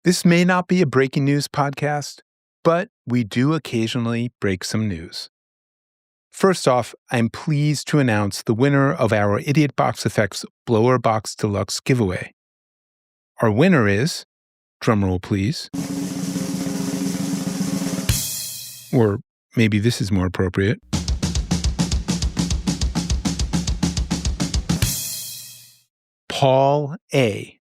This may not be a breaking news podcast, but we do occasionally break some news. First off, I'm pleased to announce the winner of our Idiot Box Effects Blower Box Deluxe giveaway. Our winner is, drumroll please, or maybe this is more appropriate, Paul A.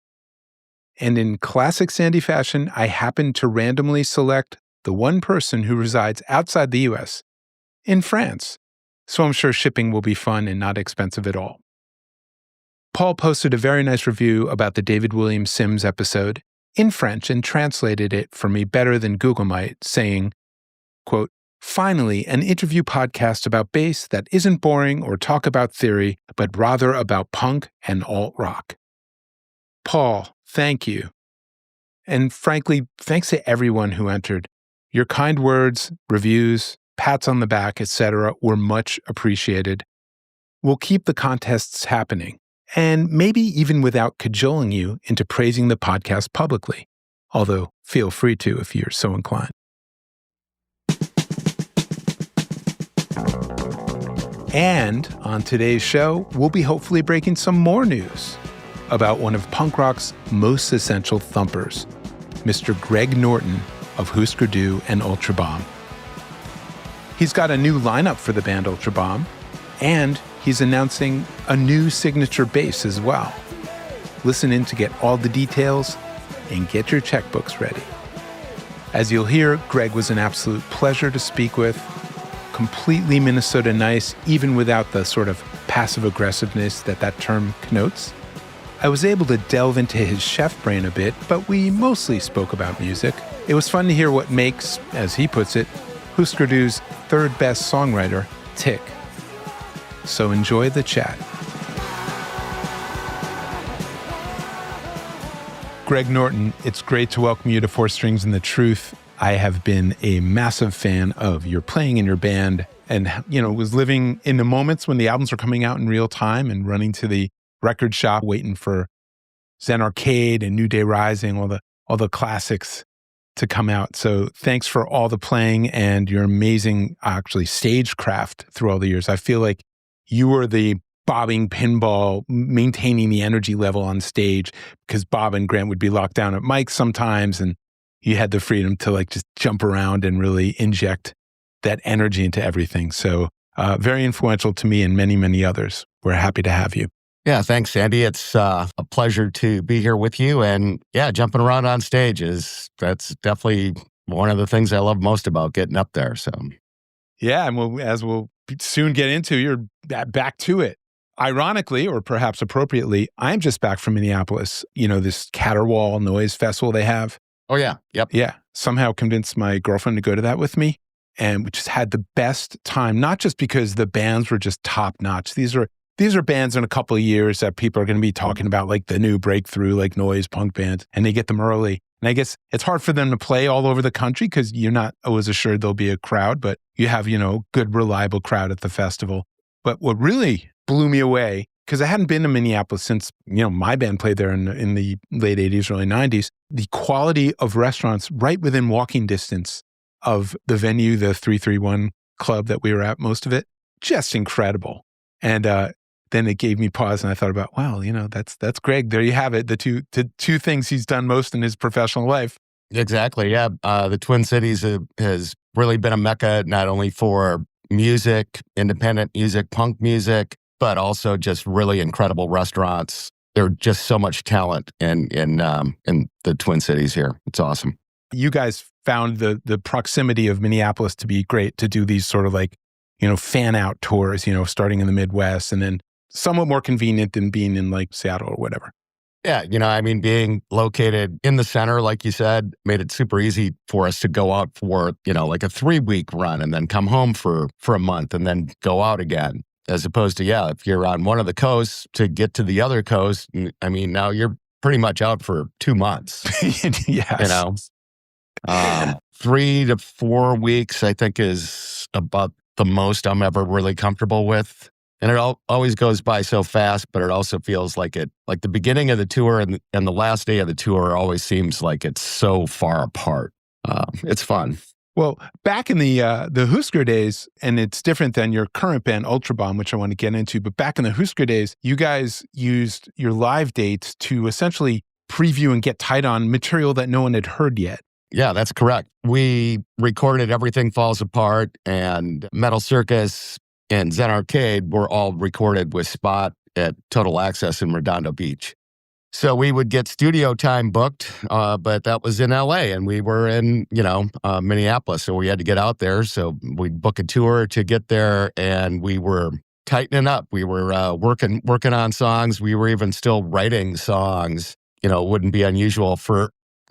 And in classic Sandy fashion, I happened to randomly select the one person who resides outside the US, in France. So I'm sure shipping will be fun and not expensive at all. Paul posted a very nice review about the David William Sims episode in French and translated it for me better than Google might, saying, quote, "Finally, an interview podcast about bass that isn't boring or talk about theory, but rather about punk and alt-rock." Paul, thank you. And frankly, thanks to everyone who entered. Your kind words, reviews, pats on the back, etc. were much appreciated. We'll keep the contests happening, and maybe even without cajoling you into praising the podcast publicly, although feel free to if you're so inclined. And on today's show, we'll be hopefully breaking some more news about one of punk rock's most essential thumpers, Mr. Greg Norton of Hüsker and Ultrabomb. He's got a new lineup for the band Ultrabomb, and he's announcing a new signature bass as well. Listen in to get all the details and get your checkbooks ready. As you'll hear, Greg was an absolute pleasure to speak with, completely Minnesota nice, even without the sort of passive aggressiveness that term connotes. I was able to delve into his chef brain a bit, but we mostly spoke about music. It was fun to hear what makes, as he puts it, Hüsker third best songwriter tick. So enjoy the chat. Greg Norton, it's great to welcome you to Four Strings and the Truth. I have been a massive fan of your playing in your band and, was living in the moments when the albums were coming out in real time and running to the record shop waiting for Zen Arcade and New Day Rising, all the classics to come out. So thanks for all the playing and your amazing, actually, stagecraft through all the years. I feel like you were the bobbing pinball, maintaining the energy level on stage, because Bob and Grant would be locked down at mics sometimes, and you had the freedom to just jump around and really inject that energy into everything. So very influential to me and many, many others. We're happy to have you. Yeah, thanks, Sandy. It's a pleasure to be here with you. And yeah, jumping around on stage that's definitely one of the things I love most about getting up there. So yeah, and as we'll soon get into, you're back to it. Ironically, or perhaps appropriately, I'm just back from Minneapolis. This Caterwaul Noise Festival they have. Oh, yeah. Yep. Yeah. Somehow convinced my girlfriend to go to that with me. And we just had the best time, not just because the bands were just top notch. These are bands in a couple of years that people are going to be talking about, like the new breakthrough, like noise punk bands, and they get them early. And I guess it's hard for them to play all over the country because you're not always assured there'll be a crowd, but you have, good, reliable crowd at the festival. But what really blew me away, because I hadn't been to Minneapolis since, my band played there in the late 80s, early 90s, the quality of restaurants right within walking distance of the venue, the 331 club that we were at, most of it, just incredible. And then it gave me pause, and I thought about, wow, that's Greg. There you have it, the two things he's done most in his professional life. Exactly, yeah. The Twin Cities has really been a mecca, not only for music, independent music, punk music, but also just really incredible restaurants. There's just so much talent in the Twin Cities here. It's awesome. You guys found the proximity of Minneapolis to be great to do these sort of fan out tours, starting in the Midwest and then somewhat more convenient than being in Seattle or whatever. Yeah, being located in the center, like you said, made it super easy for us to go out for, a 3-week run and then come home for a month and then go out again. As opposed to, if you're on one of the coasts to get to the other coast, now you're pretty much out for 2 months. Yes. 3 to 4 weeks, I think, is about the most I'm ever really comfortable with. And it always goes by so fast, but it also feels like the beginning of the tour and the last day of the tour always seems like it's so far apart. It's fun. Well, back in the Hüsker days, and it's different than your current band, Ultrabomb, which I want to get into, but back in the Hüsker days, you guys used your live dates to essentially preview and get tight on material that no one had heard yet. Yeah, that's correct. We recorded Everything Falls Apart and Metal Circus and Zen Arcade were all recorded with Spot at Total Access in Redondo Beach. So we would get studio time booked, but that was in LA and we were in, Minneapolis. So we had to get out there. So we'd book a tour to get there and we were tightening up. We were working on songs. We were even still writing songs. It wouldn't be unusual for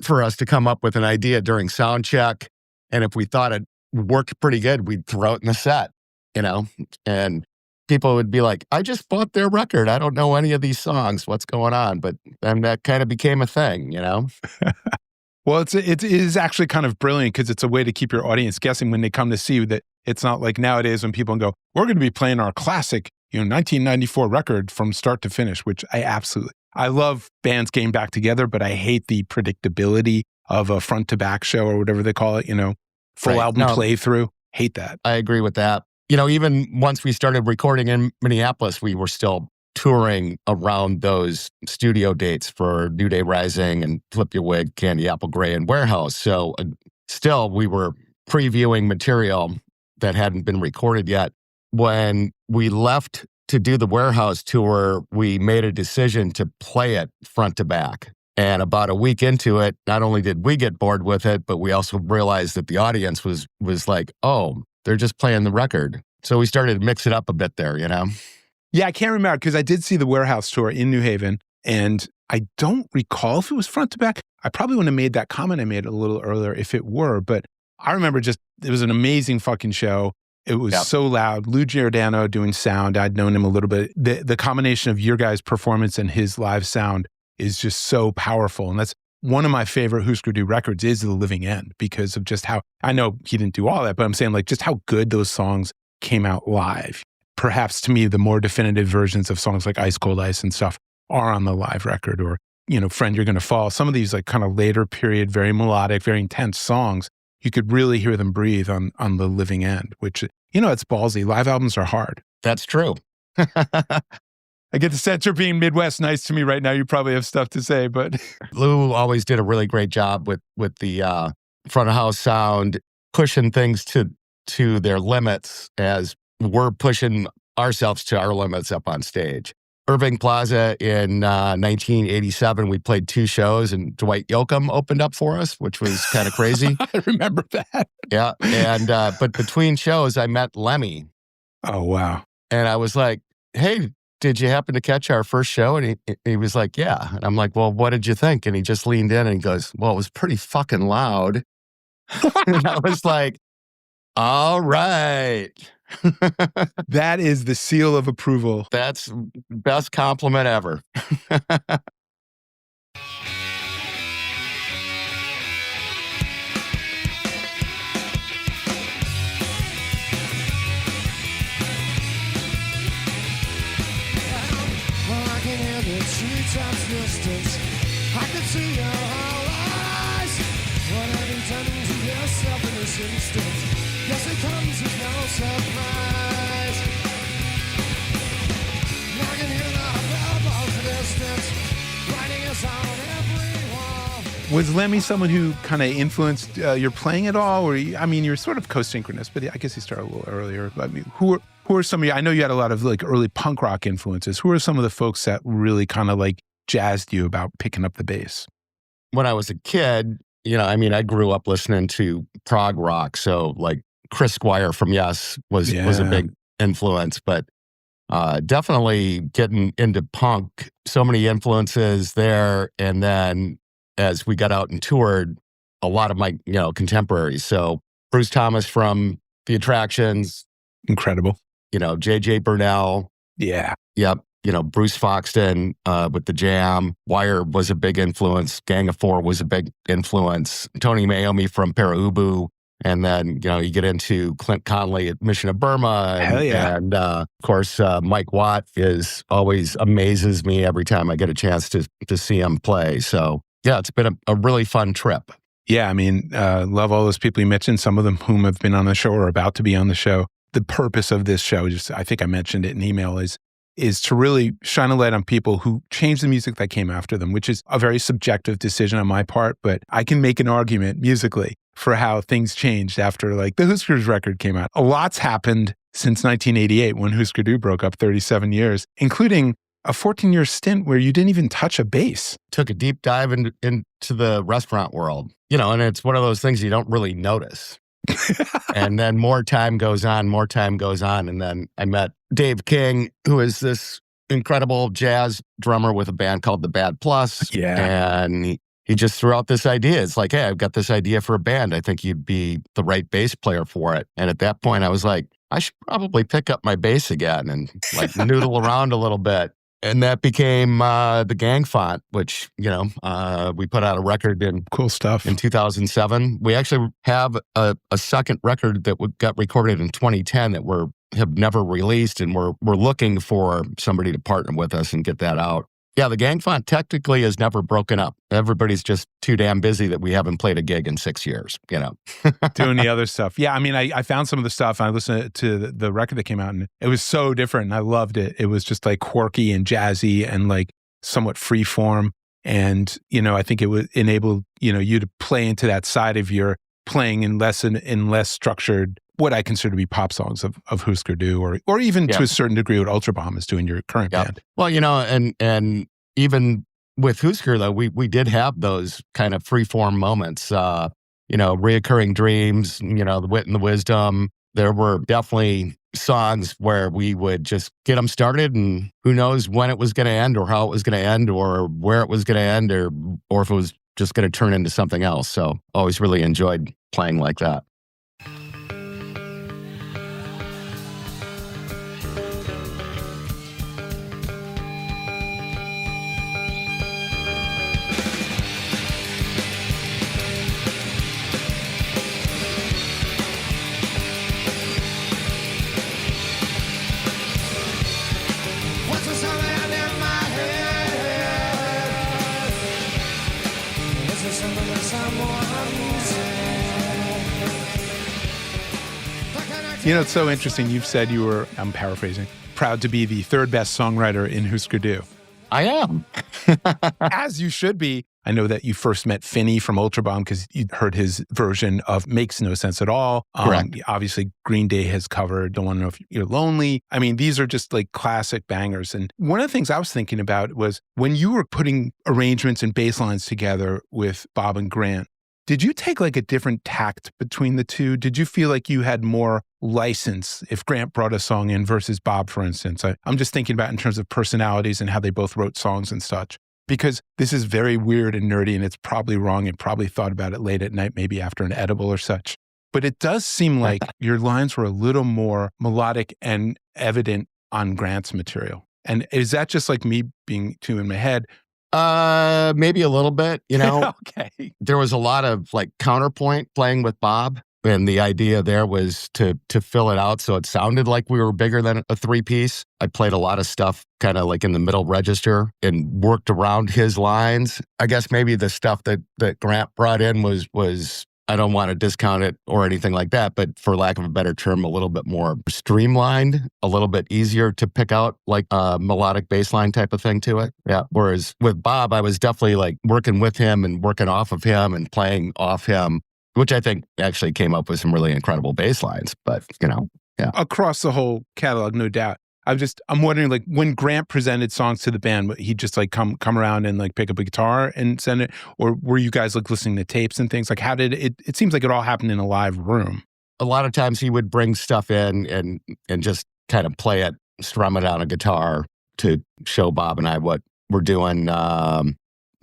us to come up with an idea during sound check. And if we thought it worked pretty good, we'd throw it in the set, and people would be like, I just bought their record. I don't know any of these songs. What's going on? But then that kind of became a thing, Well, it is actually kind of brilliant because it's a way to keep your audience guessing when they come to see you, that it's not like nowadays when people go, we're going to be playing our classic, 1994 record from start to finish, which I love bands getting back together, but I hate the predictability of a front to back show or whatever they call it, full album playthrough. Hate that. I agree with that. Even once we started recording in Minneapolis, we were still touring around those studio dates for New Day Rising and Flip Your Wig, Candy Apple Gray, and Warehouse. So still, we were previewing material that hadn't been recorded yet. When we left to do the Warehouse tour, we made a decision to play it front to back. And about a week into it, not only did we get bored with it, but we also realized that the audience was like, oh, they're just playing the record. So we started to mix it up a bit there, Yeah, I can't remember because I did see the Warehouse tour in New Haven, and I don't recall if it was front to back. I probably wouldn't have made that comment I made a little earlier if it were, but I remember it was an amazing fucking show. It was so loud. Lou Giordano doing sound. I'd known him a little bit. The combination of your guys' performance and his live sound is just so powerful. And that's one of my favorite Hüsker Du records is The Living End because of just how, I know he didn't do all that, but I'm saying like just how good those songs came out live. Perhaps to me, the more definitive versions of songs like Ice Cold Ice and stuff are on the live record, or, Friend, You're Gonna Fall. Some of these like kind of later period, very melodic, very intense songs, you could really hear them breathe on The Living End, which, it's ballsy. Live albums are hard. That's true. I get the sense you're being Midwest nice to me right now. You probably have stuff to say, but Lou always did a really great job with the front of house sound, pushing things to their limits as we're pushing ourselves to our limits up on stage. Irving Plaza in 1987, we played 2 shows and Dwight Yoakam opened up for us, which was kind of crazy. I remember that. Yeah. And, but between shows, I met Lemmy. Oh, wow. And I was like, hey, did you happen to catch our first show? And he was like, yeah. And I'm like, well, what did you think? And he just leaned in and he goes, well, it was pretty fucking loud. And I was like, all right. That is the seal of approval. That's best compliment ever. Distance. I can see your eyes. What have you done to yourself in this instant? Yes, it comes as no surprise. I can hear the bell of distance, writing us on every wall. Was Lemmy someone who kind of influenced your playing at all? Or you're sort of co-synchronous, but I guess he started a little earlier. I mean, who are some of you? I know you had a lot of like early punk rock influences. Who are some of the folks that really kind of like jazzed you about picking up the bass? When I was a kid, I grew up listening to prog rock. So like Chris Squire from Yes was a big influence, but definitely getting into punk, so many influences there. And then as we got out and toured, a lot of my, contemporaries. So Bruce Thomas from The Attractions. Incredible. J.J. Burnell. Yeah. Yep. Bruce Foxton with The Jam. Wire was a big influence. Gang of Four was a big influence. Tony Iommi from Para Ubu. And then, you get into Clint Conley at Mission of Burma. And, Hell yeah. And of course, Mike Watt always amazes me every time I get a chance to see him play. So, yeah, it's been a really fun trip. Yeah, I mean, love all those people you mentioned, some of them whom have been on the show or about to be on the show. The purpose of this show, I think I mentioned it in email, is to really shine a light on people who changed the music that came after them, which is a very subjective decision on my part, but I can make an argument musically for how things changed after like the Hüskers record came out. A lot's happened since 1988 when Hüsker Dü broke up, 37 years, including a 14-year stint where you didn't even touch a bass. Took a deep dive into the restaurant world, and it's one of those things you don't really notice. And then more time goes on. And then I met Dave King, who is this incredible jazz drummer with a band called the Bad Plus. Yeah. And he just threw out this idea. It's like, hey, I've got this idea for a band. I think you'd be the right bass player for it. And at that point, I was like, I should probably pick up my bass again and like noodle around a little bit. And that became the Gang Font, which, we put out a record in cool stuff in 2007. We actually have a second record that got recorded in 2010 that have never released, and we're looking for somebody to partner with us and get that out. Yeah, the Gang Font technically has never broken up. Everybody's just too damn busy that we haven't played a gig in 6 years, Doing the other stuff. Yeah, I mean, I found some of the stuff. I listened to the record that came out, and it was so different, and I loved it. It was just like quirky and jazzy and like somewhat free form. And, I think it would enable, you to play into that side of your playing in less structured, what I consider to be pop songs of Hüsker Dü, or even to a certain degree what Ultrabomb is doing your current band. Well, and even with Hüsker, though, we did have those kind of free-form moments, reoccurring dreams, the wit and the wisdom. There were definitely songs where we would just get them started, and who knows when it was going to end or how it was going to end or where it was going to end or if it was just going to turn into something else. So always really enjoyed playing like that. What's the sound in my head? Is it something that someone said? It's so interesting. You've said you were, I'm paraphrasing, proud to be the third best songwriter in Hüsker Dü. I am. As you should be. I know that you first met Finney from Ultrabomb because you heard his version of Makes No Sense at All. Correct. Obviously, Green Day has covered Don't Want to Know If You're Lonely. I mean, these are just like classic bangers. And one of the things I was thinking about was when you were putting arrangements and bass lines together with Bob and Grant, did you take like a different tact between the two? Did you feel like you had more license if Grant brought a song in versus Bob, for instance? I'm just thinking about in terms of personalities and how they both wrote songs and such. Because this is very weird and nerdy, and it's probably wrong, and probably thought about it late at night, maybe after an edible or such. But it does seem like your lines were a little more melodic and evident on Grant's material. And is that just like me being too in my head? Maybe a little bit, Okay. There was a lot of like counterpoint playing with Bob. And the idea there was to fill it out so it sounded like we were bigger than a three-piece. I played a lot of stuff kind of like in the middle register and worked around his lines. I guess maybe the stuff that Grant brought in was I don't want to discount it or anything like that, but for lack of a better term, a little bit more streamlined, a little bit easier to pick out, like a melodic bass line type of thing to it. Yeah. Whereas with Bob, I was definitely like working with him and working off of him and playing off him, which I think actually came up with some really incredible bass lines. But, yeah. Across the whole catalog, no doubt. I'm wondering, like, when Grant presented songs to the band, he'd just like come around and like pick up a guitar and send it, or were you guys like listening to tapes and things? Like, how did it? It seems like it all happened in a live room. A lot of times he would bring stuff in and just kind of play it, strum it on a guitar to show Bob and I what we're doing.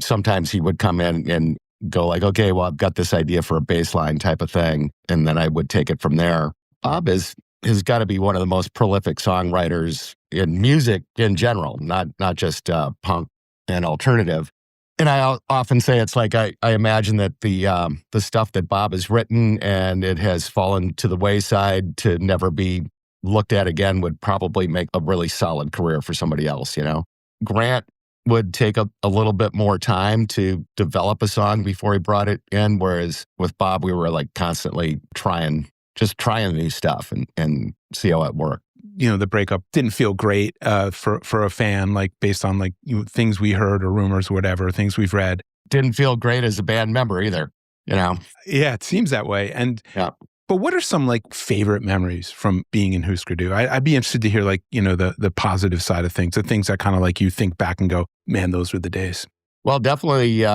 Sometimes he would come in and go like, okay, well, I've got this idea for a bass line type of thing, and then I would take it from there. Bob has got to be one of the most prolific songwriters in music in general, not just punk and alternative. And I often say it's like I imagine that the stuff that Bob has written and it has fallen to the wayside to never be looked at again would probably make a really solid career for somebody else, you know? Grant would take a little bit more time to develop a song before he brought it in, whereas with Bob, we were like constantly trying new stuff and see how it worked. You know, the breakup didn't feel great for a fan, like based on like things we heard or rumors or whatever, things we've read. Didn't feel great as a band member either, you know? Yeah, it seems that way. And yeah. But what are some like favorite memories from being in Hüsker Dü? I'd be interested to hear like, you know, the positive side of things, the things that kind of like you think back and go, man, those were the days. Well, definitely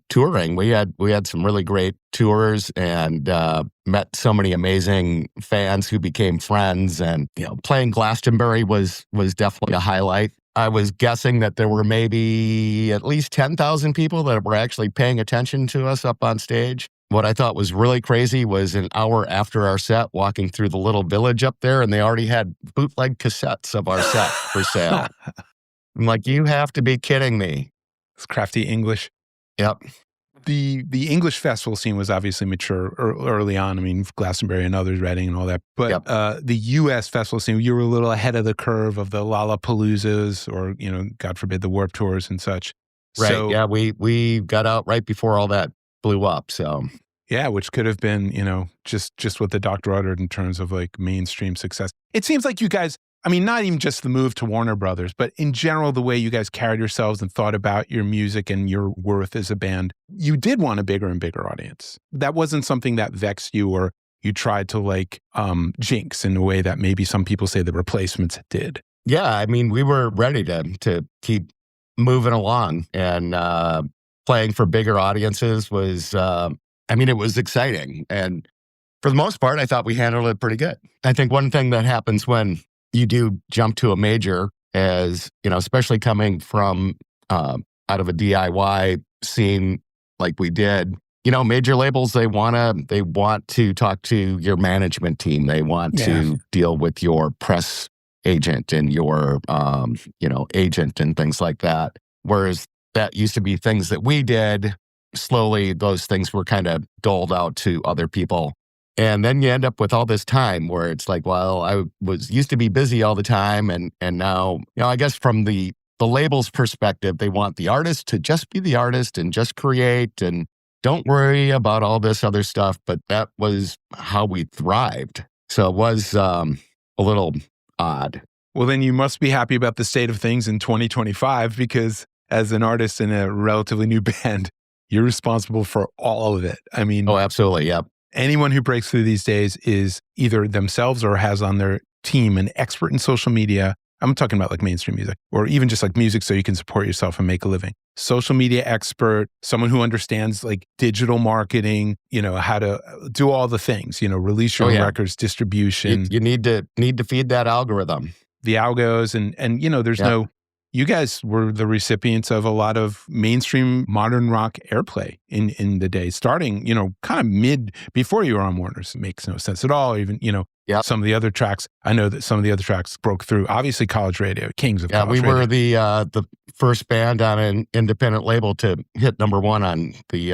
touring. We had some really great tours and met so many amazing fans who became friends. And you know, playing Glastonbury was definitely a highlight. I was guessing that there were maybe at least 10,000 people that were actually paying attention to us up on stage. What I thought was really crazy was an hour after our set, walking through the little village up there, and they already had bootleg cassettes of our set for sale. I'm like, you have to be kidding me. It's crafty English. Yep. The English festival scene was obviously mature early on. I mean, Glastonbury and others, Reading and all that. But yep. The U.S. festival scene, you were a little ahead of the curve of the Lollapaloozas or, you know, God forbid, the Warped Tours and such. Right. So, yeah, we got out right before all that blew up. So yeah, which could have been, you know, just what the doctor uttered in terms of like mainstream success. It seems like you guys, I mean, not even just the move to Warner Brothers, but in general, the way you guys carried yourselves and thought about your music and your worth as a band, you did want a bigger and bigger audience. That wasn't something that vexed you or you tried to like jinx in a way that maybe some people say the Replacements did. Yeah, I mean, we were ready to keep moving along, and playing for bigger audiences was, I mean, it was exciting. And for the most part, I thought we handled it pretty good. I think one thing that happens when you do jump to a major is, you know, especially coming from out of a DIY scene like we did, you know, major labels, they want to talk to your management team. They want to deal with your press agent and your, you know, agent and things like that. Whereas that used to be things that we did. Slowly, those things were kind of doled out to other people. And then you end up with all this time where it's like, well, I used to be busy all the time. And now, you know, I guess from the label's perspective, they want the artist to just be the artist and just create and don't worry about all this other stuff. But that was how we thrived. So it was a little odd. Well, then you must be happy about the state of things in 2025, because as an artist in a relatively new band, you're responsible for all of it. I mean, oh, absolutely. Yep. Anyone who breaks through these days is either themselves or has on their team an expert in social media. I'm talking about like mainstream music or even just like music so you can support yourself and make a living. Social media expert, someone who understands like digital marketing, you know, how to do all the things, you know, release your own records, distribution. You need to feed that algorithm. The algos and you know, there's no, you guys were the recipients of a lot of mainstream modern rock airplay in the day, starting, you know, kind of before you were on Warner's. It makes no sense at all. Even, you know, some of the other tracks, I know that some of the other tracks broke through. Obviously, College Radio, kings of college radio. Yeah, we were the first band on an independent label to hit #1 on the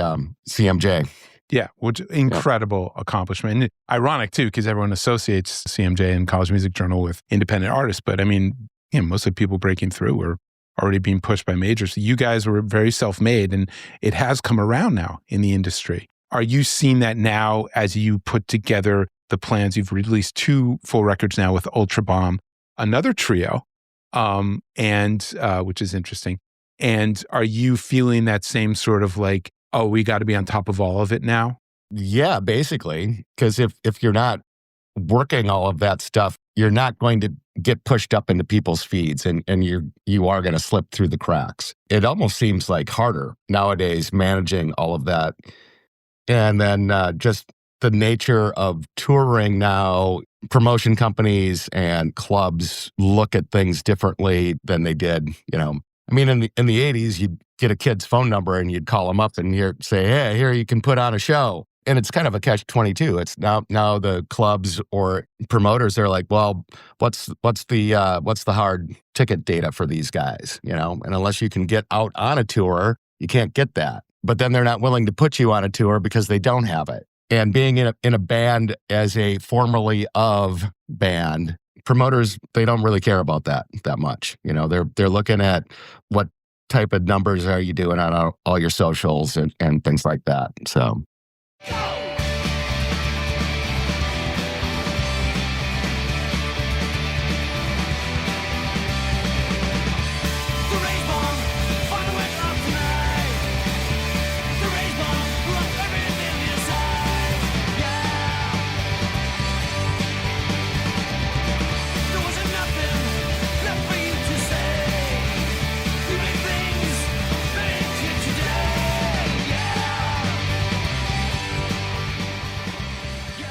CMJ. Yeah, which incredible accomplishment. And ironic, too, because everyone associates CMJ and College Music Journal with independent artists. But I mean, you know, most of the people breaking through were already being pushed by majors. So you guys were very self-made, and it has come around now in the industry. Are you seeing that now as you put together the plans? You've released 2 full records now with Ultrabomb, another trio, and which is interesting. And are you feeling that same sort of like, oh, we got to be on top of all of it now? Yeah, basically. Because if you're not working all of that stuff, you're not going to get pushed up into people's feeds and you are going to slip through the cracks. It almost seems like harder nowadays managing all of that. And then just the nature of touring now, promotion companies and clubs look at things differently than they did, you know. I mean, in the 80s, you'd get a kid's phone number and you'd call them up and you'd say, hey, here, you can put on a show. And it's kind of a catch-22. It's now the clubs or promoters are like, well, what's the hard ticket data for these guys, you know? And unless you can get out on a tour You can't get that. But then they're not willing to put you on a tour because they don't have it. And being in a band as a formerly of band, promoters, they don't really care about that much. They're looking at what type of numbers are you doing on all your socials and things like that. So.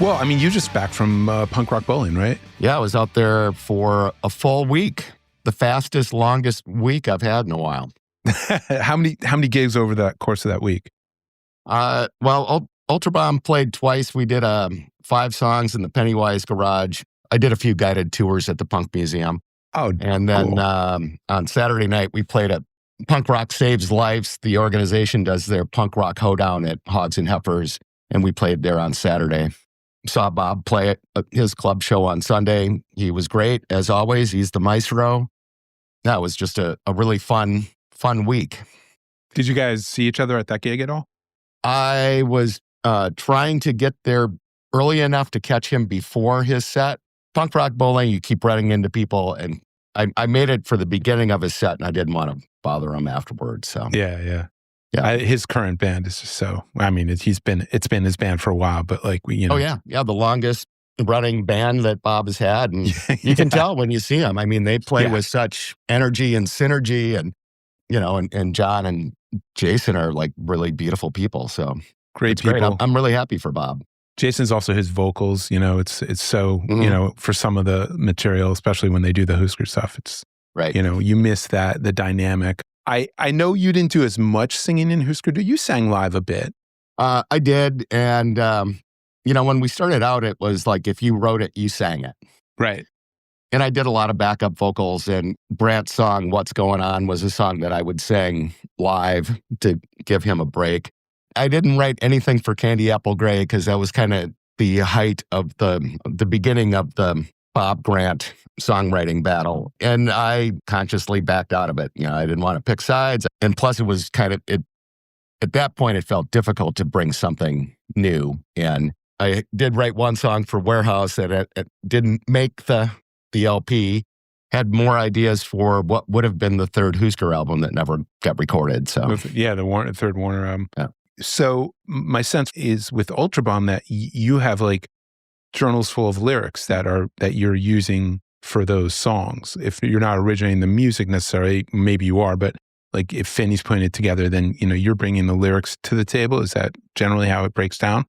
Well, I mean, you just back from Punk Rock Bowling, right? Yeah, I was out there for a full week. The fastest, longest week I've had in a while. How many gigs over the course of that week? Well, Ultrabomb played twice. We did 5 songs in the Pennywise Garage. I did a few guided tours at the Punk Museum. Oh, and then cool. On Saturday night, we played at Punk Rock Saves Lives. The organization does their punk rock hoedown at Hogs and Heifers, and we played there on Saturday. Saw Bob play at his club show on Sunday. He was great, as always. He's the maestro. That was just a really fun week. Did you guys see each other at that gig at all? I was trying to get there early enough to catch him before his set. Punk Rock Bowling, you keep running into people, and I made it for the beginning of his set, and I didn't want to bother him afterwards. So Yeah. Yeah. His current band is just so. I mean, it's been his band for a while, but like Oh yeah, the longest running band that Bob has had, and you can tell when you see them. I mean, they play with such energy and synergy, and and John and Jason are like really beautiful people. So great people. Great. I'm really happy for Bob. Jason's also his vocals. It's so for some of the material, especially when they do the Hüsker stuff. It's right. You miss the dynamic. I know you didn't do as much singing in Hüsker. You sang live a bit. I did. And, when we started out, it was like if you wrote it, you sang it. Right. And I did a lot of backup vocals. And Brant's song, What's Going On, was a song that I would sing live to give him a break. I didn't write anything for Candy Apple Gray because that was kind of the height of the beginning of the Bob Grant songwriting battle. And I consciously backed out of it. I didn't want to pick sides. And plus it was at that point, it felt difficult to bring something new in. I did write one song for Warehouse that it didn't make the LP. Had more ideas for what would have been the third Hüsker album that never got recorded. So the third Warner album. Yeah. So my sense is with Ultrabomb that you have like journals full of lyrics that you're using for those songs. If you're not originating the music necessarily, maybe you are, but like if Finney's putting it together, then you're bringing the lyrics to the table. Is that generally how it breaks down?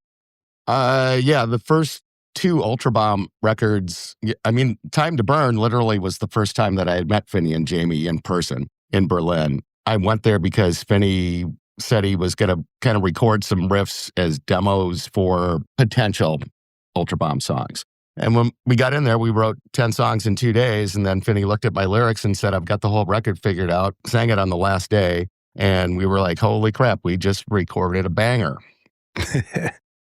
The first 2 Ultrabomb records. I mean, Time to Burn literally was the first time that I had met Finney and Jamie in person in Berlin. I went there because Finney said he was going to kind of record some riffs as demos for potential Ultrabomb songs. And when we got in there, we wrote 10 songs in 2 days. And then Finney looked at my lyrics and said, I've got the whole record figured out. Sang it on the last day. And we were like, holy crap, we just recorded a banger.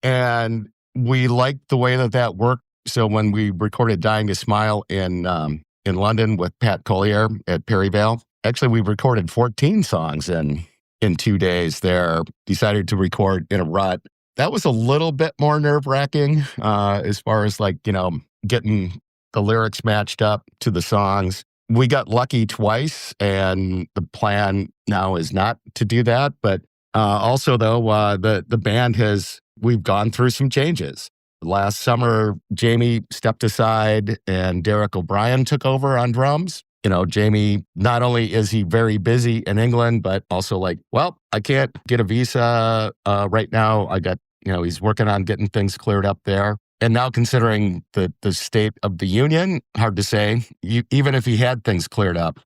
And we liked the way that worked. So when we recorded Dying to Smile in London with Pat Collier at Perryvale, actually we recorded 14 songs in 2 days there. Decided to record in a rut. That was a little bit more nerve-wracking as far as getting the lyrics matched up to the songs. We got lucky twice, and the plan now is not to do that. But also, though, the band we've gone through some changes. Last summer, Jamie stepped aside and Derek O'Brien took over on drums. Jamie, not only is he very busy in England, but also I can't get a visa right now. I got, he's working on getting things cleared up there. And now considering the state of the union, hard to say, even if he had things cleared up,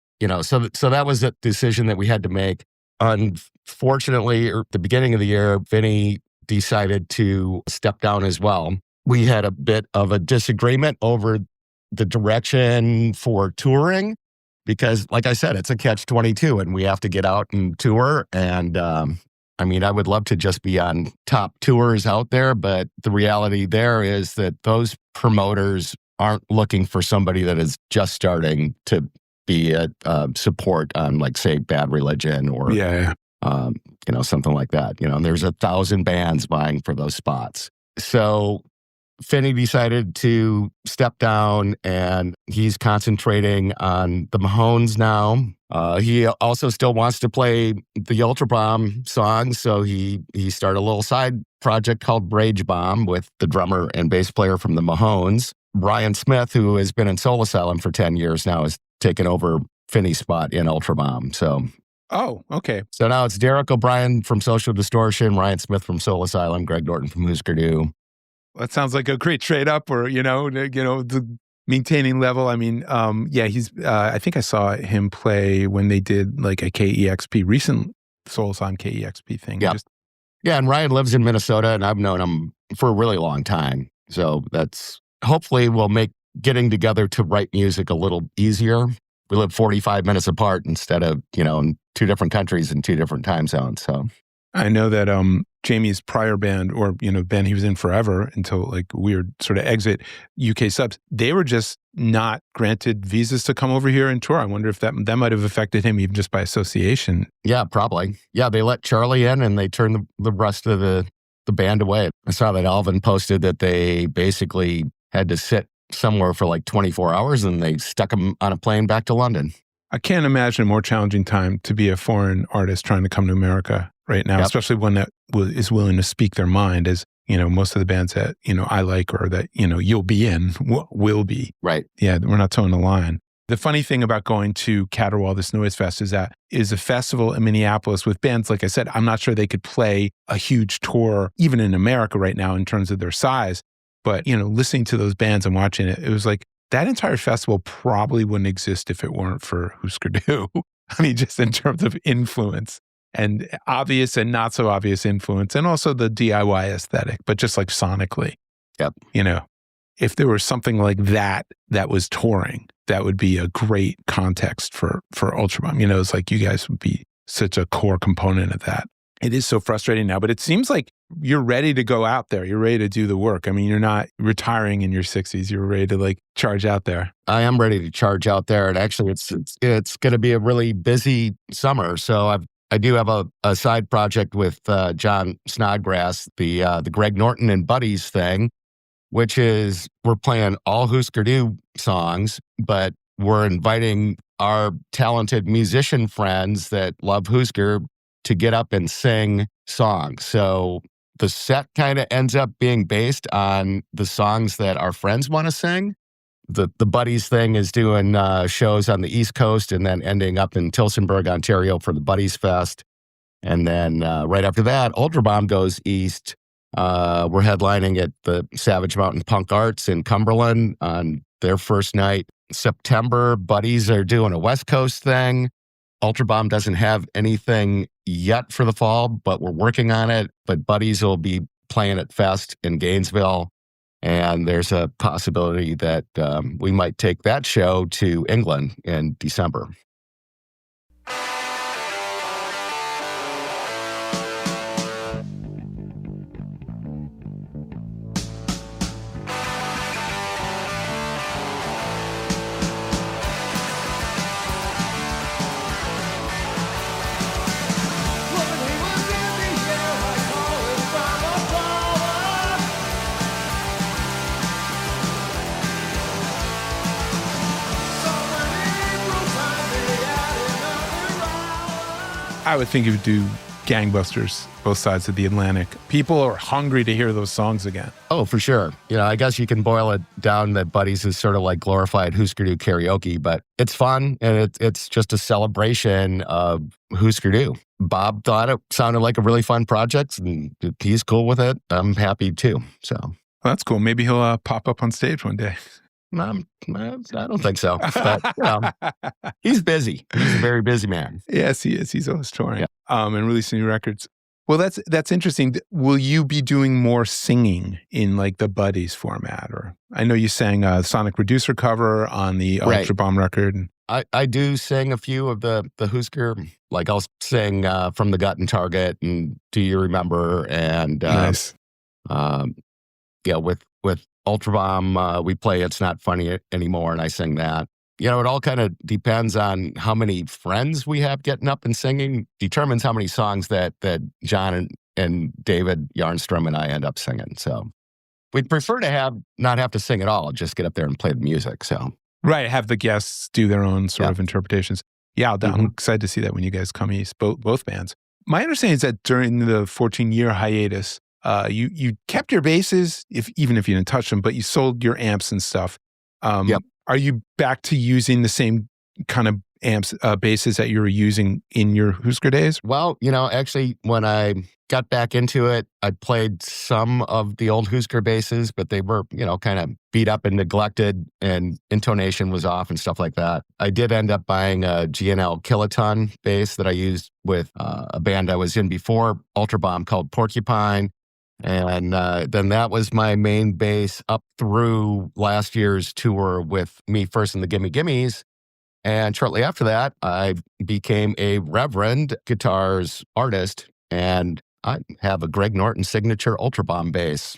so that was a decision that we had to make. Unfortunately, at the beginning of the year, Vinny decided to step down as well. We had a bit of a disagreement over the direction for touring. because like I said, it's a catch-22 and we have to get out and tour. And I mean, I would love to just be on top tours out there, but the reality there is that those promoters aren't looking for somebody that is just starting to be a support on, like, say, Bad Religion or something like that. And there's 1,000 bands vying for those spots. So Finney decided to step down, and he's concentrating on the Mahones now. He also still wants to play the Ultrabomb songs, so he started a little side project called Rage Bomb with the drummer and bass player from the Mahones. Brian Smith, who has been in Soul Asylum for 10 years now, has taken over Finney's spot in Ultrabomb. So, okay. So now it's Derek O'Brien from Social Distortion, Ryan Smith from Soul Asylum, Greg Norton from Hüsker. That sounds like a great trade up, or the maintaining level. I mean, he's. I think I saw him play when they did like a KEXP recent Soul Asylum KEXP thing. Yeah, and Ryan lives in Minnesota, and I've known him for a really long time. So that's hopefully will make getting together to write music a little easier. We live 45 minutes apart instead of in 2 different countries and 2 different time zones. So I know that Jamie's prior band, or band he was in forever until like weird sort of exit, UK Subs, they were just not granted visas to come over here and tour. I wonder if that might have affected him even just by association. Yeah, probably. Yeah, they let Charlie in and they turned the rest of the band away. I saw that Alvin posted that they basically had to sit somewhere for like 24 hours and they stuck him on a plane back to London. I can't imagine a more challenging time to be a foreign artist trying to come to America right now, especially one that is willing to speak their mind, as most of the bands that I like, or that you'll be in, will be. Right. Yeah, we're not towing the line. The funny thing about going to Caterwaul, this Noise Fest, is that is a festival in Minneapolis with bands. Like I said, I'm not sure they could play a huge tour even in America right now in terms of their size. But listening to those bands and watching it, it was like that entire festival probably wouldn't exist if it weren't for Hüsker. I mean, just in terms of influence, and obvious and not so obvious influence, and also the DIY aesthetic, but just like sonically. Yep. If there was something like that was touring, that would be a great context for Ultrabomb. It's like you guys would be such a core component of that. It is so frustrating now, but it seems like you're ready to go out there. You're ready to do the work. I mean, you're not retiring in your 60s. You're ready to like charge out there. I am ready to charge out there. And actually, it's going to be a really busy summer. So I do have a side project with John Snodgrass, the Greg Norton and Buddies thing, which is we're playing all Hüsker songs, but we're inviting our talented musician friends that love Hüsker to get up and sing songs. So the set kind of ends up being based on the songs that our friends want to sing. The Buddies thing is doing shows on the East Coast and then ending up in Tillsonburg, Ontario for the Buddies Fest. And then right after that, Ultrabomb goes east. We're headlining at the Savage Mountain Punk Arts in Cumberland on their first night. September, Buddies are doing a West Coast thing. Ultrabomb doesn't have anything yet for the fall, but we're working on it. But Buddies will be playing at Fest in Gainesville. And there's a possibility that we might take that show to England in December. I would think you would do gangbusters both sides of the Atlantic. People are hungry to hear those songs again. Oh, for sure. I guess you can boil it down that Buddies is sort of like glorified Hüsker karaoke, but it's fun and it's just a celebration of Hüsker. Bob thought it sounded like a really fun project and he's cool with it. I'm happy too. So well, that's cool. Maybe he'll pop up on stage one day. I don't think so. But, he's busy. He's a very busy man. Yes, he is. He's always touring and releasing new records. Well, that's interesting. Will you be doing more singing in like the Buddies format? Or I know you sang a Sonic Reducer cover on the Right. Ultrabomb record. I do sing a few of the Hüsker. Like I'll sing From the Gut and Target and Do You Remember? And Nice. yeah, with Ultrabomb, we play It's Not Funny Anymore, and I sing that. It all kind of depends on how many friends we have getting up and singing, determines how many songs that John and David Yarnstrom and I end up singing. So we'd prefer to not have to sing at all, just get up there and play the music. So Right, have the guests do their own sort of interpretations. Yeah, I'm excited to see that when you guys come east, both bands. My understanding is that during the 14-year hiatus, you kept your basses, even if you didn't touch them, but you sold your amps and stuff. Yep. Are you back to using the same kind of amps, basses that you were using in your Hüsker days? Well, actually, when I got back into it, I played some of the old Hüsker basses, but they were, kind of beat up and neglected, and intonation was off and stuff like that. I did end up buying a G&L Kiloton bass that I used with a band I was in before Ultrabomb called Porcupine. And then that was my main bass up through last year's tour with Me First and the Gimme Gimmes. And shortly after that, I became a Reverend guitars artist, and I have a Greg Norton signature Ultrabomb bass.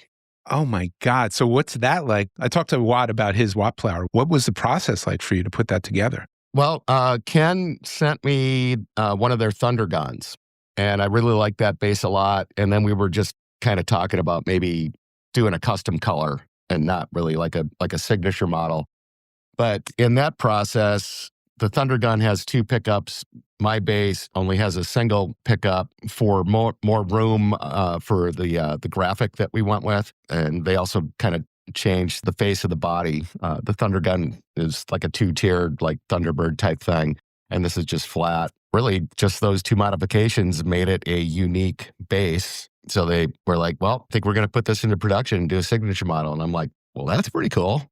Oh my God. So what's that like? I talked to Watt about his Watt Plower. What was the process like for you to put that together? Well, Ken sent me one of their Thunder Guns, and I really liked that bass a lot. And then we were just kind of talking about maybe doing a custom color and not really like a signature model. But in that process, the Thunder Gun has 2 pickups. My bass only has a single pickup for more room for the graphic that we went with. And they also kind of changed the face of the body. The Thunder Gun is like a 2-tiered, like Thunderbird type thing. And this is just flat. Really, just those 2 modifications made it a unique bass. So they were like, well, I think we're going to put this into production and do a signature model. And I'm like, well, that's pretty cool.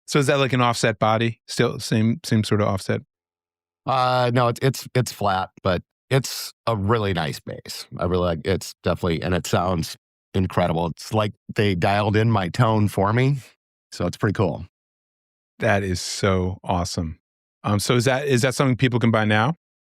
So is that like an offset body? Still same sort of offset? No, it's flat, but it's a really nice bass. I really like it's definitely, and it sounds incredible. It's like they dialed in my tone for me. So it's pretty cool. That is so awesome. So is that something people can buy now?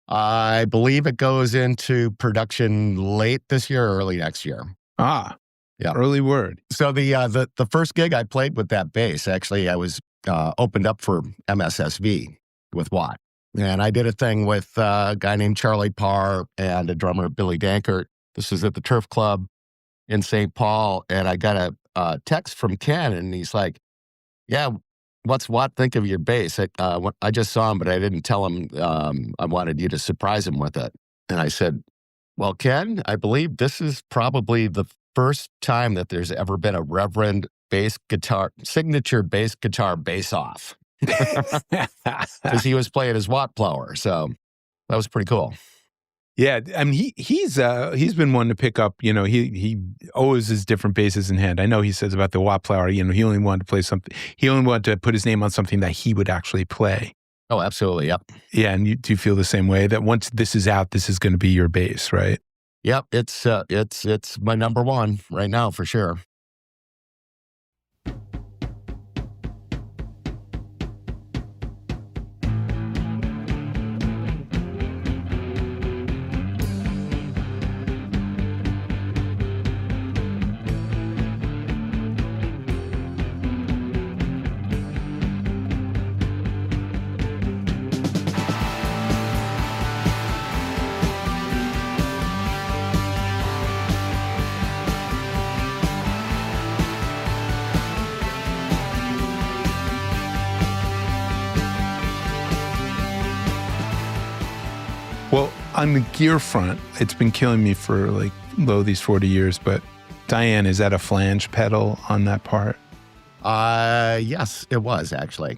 I believe it goes into production late this year or early next year. Ah, yeah. Early word. So the first gig I played with that bass, actually, I was opened up for MSSV with Watt. And I did a thing with a guy named Charlie Parr and a drummer, Billy Dankert. This was at the Turf Club in St. Paul. And I got a text from Ken, and he's like, yeah, what's Watt think of your bass? I just saw him, but I didn't tell him I wanted you to surprise him with it. And I said, well, Ken, I believe this is probably the first time that there's ever been a Reverend signature bass guitar bass-off. Because he was playing his Watt Plower. So that was pretty cool. Yeah, I mean, he's been one to pick up. He always has different basses in hand. I know he says about the Watt Plower. He only wanted to play something. He only wanted to put his name on something that he would actually play. Oh, absolutely. Yep. Yeah, and do you feel the same way that once this is out, this is going to be your bass, right? Yep. It's my number one right now for sure. Well, on the gear front, it's been killing me for these 40 years, but Diane, is that a flange pedal on that part? Yes, it was actually.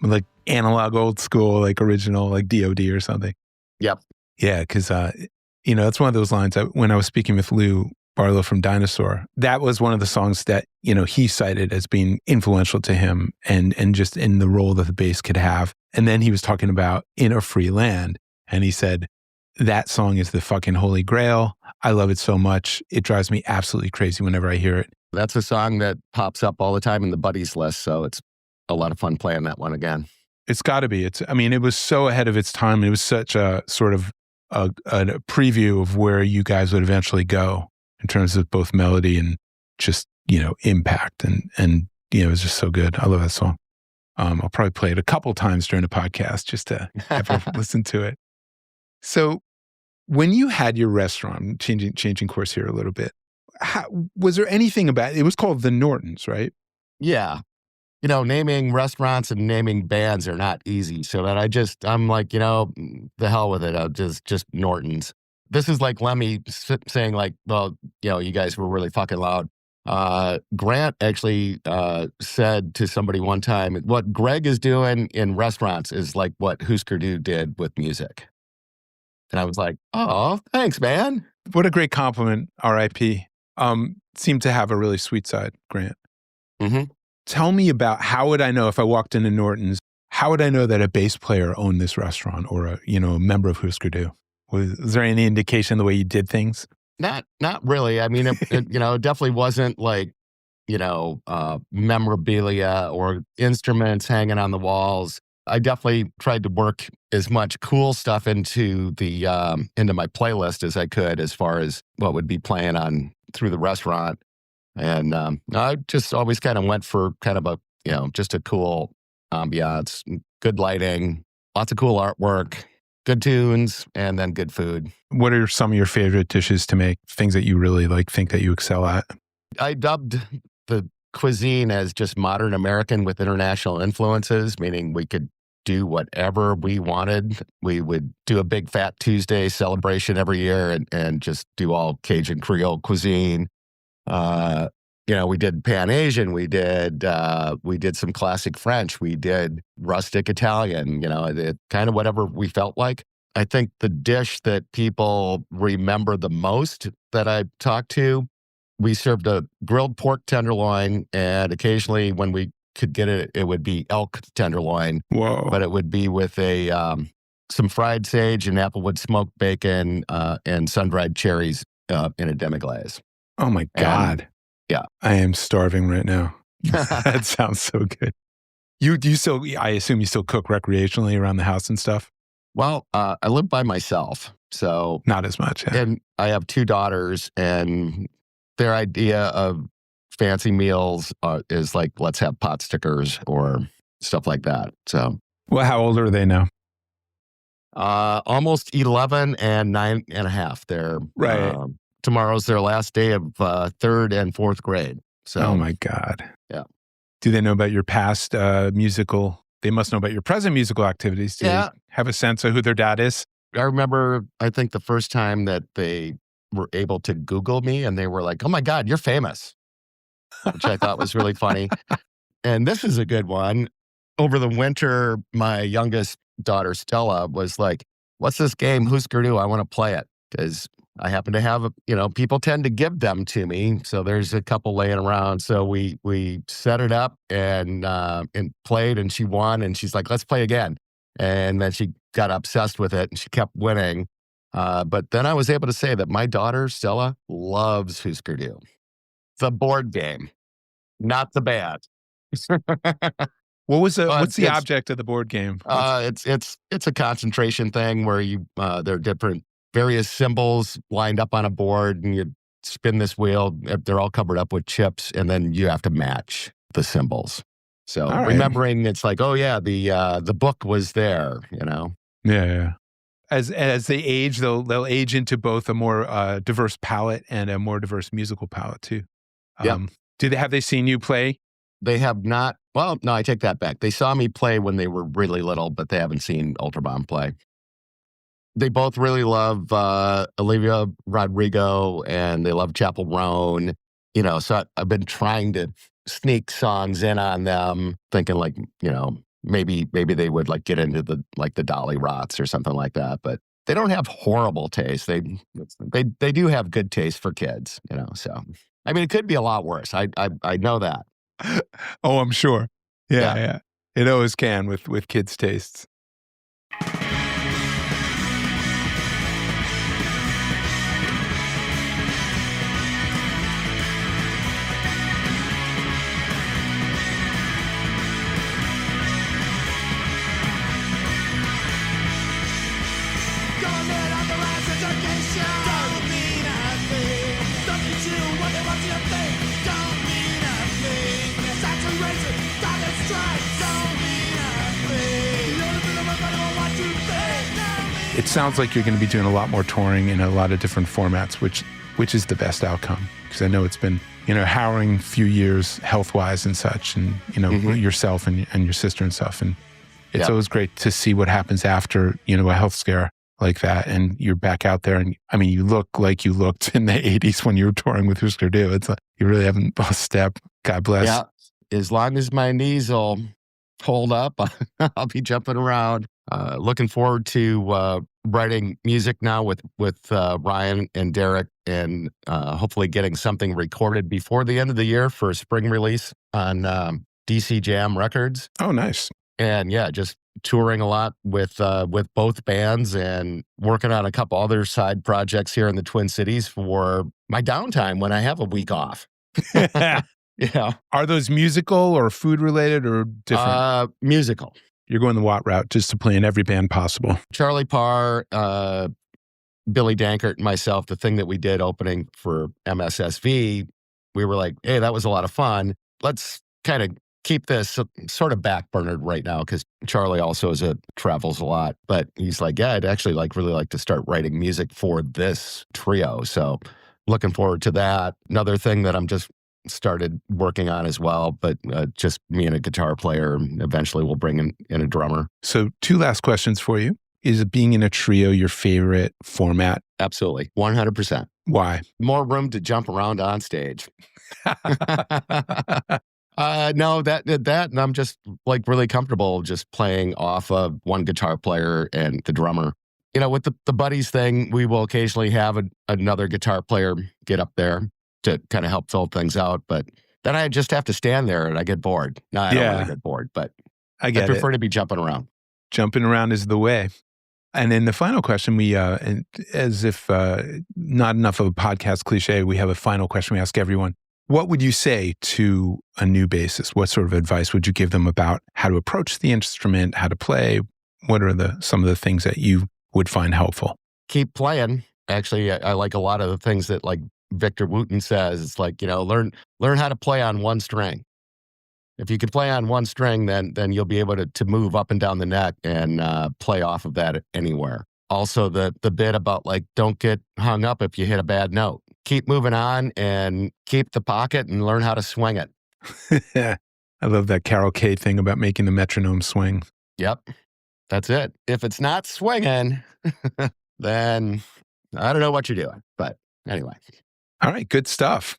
Like analog old school, like original, like DOD or something? Yep. Yeah, because, that's one of those lines when I was speaking with Lou Barlow from Dinosaur, that was one of the songs that, he cited as being influential to him and just in the role that the bass could have. And then he was talking about In a Free Land. And he said, that song is the fucking holy grail. I love it so much. It drives me absolutely crazy whenever I hear it. That's a song that pops up all the time in the buddies list. So it's a lot of fun playing that one again. It's got to be. It was so ahead of its time. It was such a sort of a preview of where you guys would eventually go in terms of both melody and just, impact. And it was just so good. I love that song. I'll probably play it a couple times during the podcast just to ever listen to it. So when you had your restaurant, changing course here a little bit, was there anything about it? Was called the Nortons, right? Yeah. Naming restaurants and naming bands are not easy. So that I'm like, the hell with it. I'll just Nortons. This is like Lemmy saying like, well, you guys were really fucking loud. Grant actually said to somebody one time, what Greg is doing in restaurants is like what Hüsker did with music. And I was like, oh, thanks, man. What a great compliment, R.I.P. Seemed to have a really sweet side, Grant. Mm-hmm. Tell me about, how would I know if I walked into Norton's, how would I know that a bass player owned this restaurant or a member of Hüsker? Was there any indication the way you did things? Not really. I mean, it definitely wasn't like, memorabilia or instruments hanging on the walls. I definitely tried to work as much cool stuff into my playlist as I could, as far as what would be playing on through the restaurant. And I just always kind of went for kind of just a cool ambiance, good lighting, lots of cool artwork, good tunes, and then good food. What are some of your favorite dishes to make? Things that you really think that you excel at? I dubbed the cuisine as just modern American with international influences, meaning we could do whatever we wanted. We would do a big Fat Tuesday celebration every year and just do all Cajun Creole cuisine. We did Pan Asian, we did some classic French, we did rustic Italian, kind of whatever we felt like. I think the dish that people remember the most that I talked to, we served a grilled pork tenderloin, and occasionally when we could get it, it would be elk tenderloin. Whoa. But it would be with some fried sage and applewood smoked bacon and sun-dried cherries in a demi-glace. Oh my God. Yeah. I am starving right now. That sounds so good. I assume you still cook recreationally around the house and stuff? Well, I live by myself, so. Not as much, yeah. And I have 2 daughters, and their idea of fancy meals is like, let's have pot stickers or stuff like that. So. Well, how old are they now? Almost 11 and 9.5. They're right. Tomorrow's their last day of 3rd and 4th grade. So. Oh my God. Yeah. Do they know about your past musical? They must know about your present musical activities. Do you have a sense of who their dad is? I remember, I think the first time that they were able to Google me, and they were like, oh my God, you're famous, which I thought was really funny. And this is a good one. Over the winter, my youngest daughter, Stella, was like, what's this game, Hüsker? I want to play it. Because I happen to have, people tend to give them to me. So there's a couple laying around. So we set it up and played, and she won. And she's like, let's play again. And then she got obsessed with it, and she kept winning. But then I was able to say that my daughter, Stella, loves Hüsker. The board game, not the band. What's the object of the board game? It's a concentration thing where there are different various symbols lined up on a board, and you spin this wheel. They're all covered up with chips, and then you have to match the symbols. So remembering, it's like, oh yeah, the book was there, Yeah. As they age, they'll age into both a more diverse palette and a more diverse musical palette too. Have they seen you play? They have not. Well, no, I take that back. They saw me play when they were really little, but they haven't seen Ultrabomb play. They both really love Olivia Rodrigo, and they love Chappell Roan. So I've been trying to sneak songs in on them, thinking like, maybe they would like get into the Dolly Rots or something like that. But they don't have horrible taste. They do have good taste for kids, So I mean, it could be a lot worse. I know that. Oh, I'm sure. Yeah. It always can with kids' tastes. it sounds like you're going to be doing a lot more touring in a lot of different formats, which is the best outcome. Because I know it's been, harrowing few years health-wise and such, and, yourself and your sister and stuff. And it's always great to see what happens after, a health scare like that. And you're back out there. And I mean, you look like you looked in the 80s when you were touring with Hüsker too. It's like, you really haven't lost step. God bless. Yeah. As long as my knees will hold up, I'll be jumping around. Looking forward to writing music now with Ryan and Derek, and hopefully getting something recorded before the end of the year for a spring release on DC Jam Records. Oh, nice. And yeah, just touring a lot with both bands and working on a couple other side projects here in the Twin Cities for my downtime when I have a week off. Yeah. Are those musical or food related or different? Musical. You're going the Watt route just to play in every band possible. Charlie Parr, Billy Dankert, and myself, the thing that we did opening for MSSV, we were like, hey, that was a lot of fun. Let's kind of keep this sort of backburnered right now, because Charlie also travels a lot. But he's like, yeah, I'd actually really like to start writing music for this trio. So looking forward to that. Another thing that I'm just started working on as well, but just me and a guitar player. Eventually we'll bring in a drummer. So 2 last questions for you. Is being in a trio your favorite format? Absolutely. 100%. Why? More room to jump around on stage. No, that, and I'm just really comfortable just playing off of one guitar player and the drummer. With the buddies thing, we will occasionally have another guitar player get up there to kind of help fill things out, but then I just have to stand there and I get bored. No, I don't really get bored, but I prefer to be jumping around. Jumping around is the way. And then the final question, as if not enough of a podcast cliche, we have a final question we ask everyone. What would you say to a new bassist? What sort of advice would you give them about how to approach the instrument, how to play? What are some of the things that you would find helpful? Keep playing. Actually, I like a lot of the things that Victor Wooten says. It's learn how to play on one string. If you can play on one string, then you'll be able to move up and down the neck and play off of that anywhere. Also, the bit about don't get hung up if you hit a bad note. Keep moving on and keep the pocket and learn how to swing it. I love that Carol Kay thing about making the metronome swing. Yep, that's it. If it's not swinging, then I don't know what you're doing. But anyway. All right, good stuff.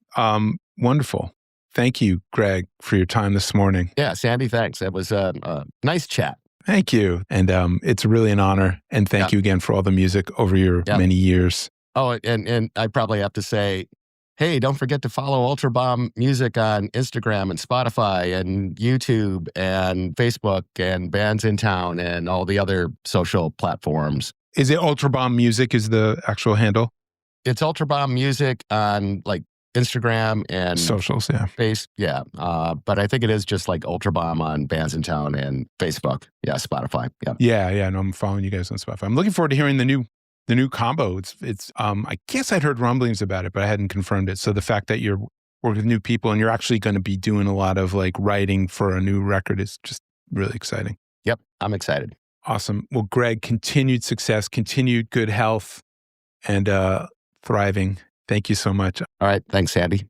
Wonderful. Thank you, Greg, for your time this morning. Yeah, Sandy, thanks. It was a nice chat. Thank you. And it's really an honor. And thank you again for all the music over your many years. Oh, and I probably have to say, hey, don't forget to follow Ultrabomb Music on Instagram and Spotify and YouTube and Facebook and Bands in Town and all the other social platforms. Is it Ultrabomb Music is the actual handle? It's Ultrabomb Music on Instagram and socials, but I think it is just Ultrabomb on Bands in Town and Facebook. Yeah, Spotify. Yeah. No, I'm following you guys on Spotify. I'm looking forward to hearing the new combo. It's I guess I'd heard rumblings about it, but I hadn't confirmed it. So the fact that you're working with new people and you're actually going to be doing a lot of writing for a new record is just really exciting. Yep, I'm excited. Awesome. Well, Greg, continued success, continued good health, and thriving. Thank you so much. All right. Thanks, Sandy.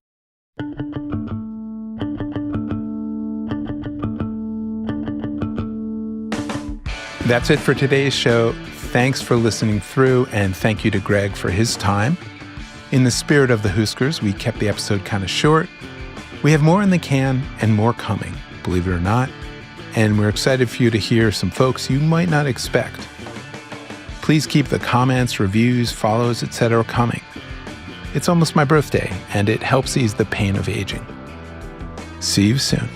That's it for today's show. Thanks for listening through, and thank you to Greg for his time. In the spirit of the Hüskers, we kept the episode kind of short. We have more in the can and more coming, believe it or not, and we're excited for you to hear some folks you might not expect. Please keep the comments, reviews, follows, etc. coming. It's almost my birthday, and it helps ease the pain of aging. See you soon.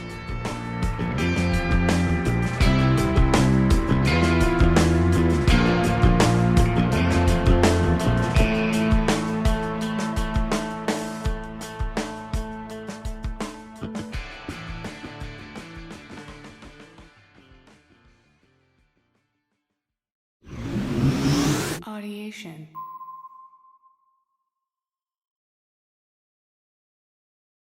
Audiation.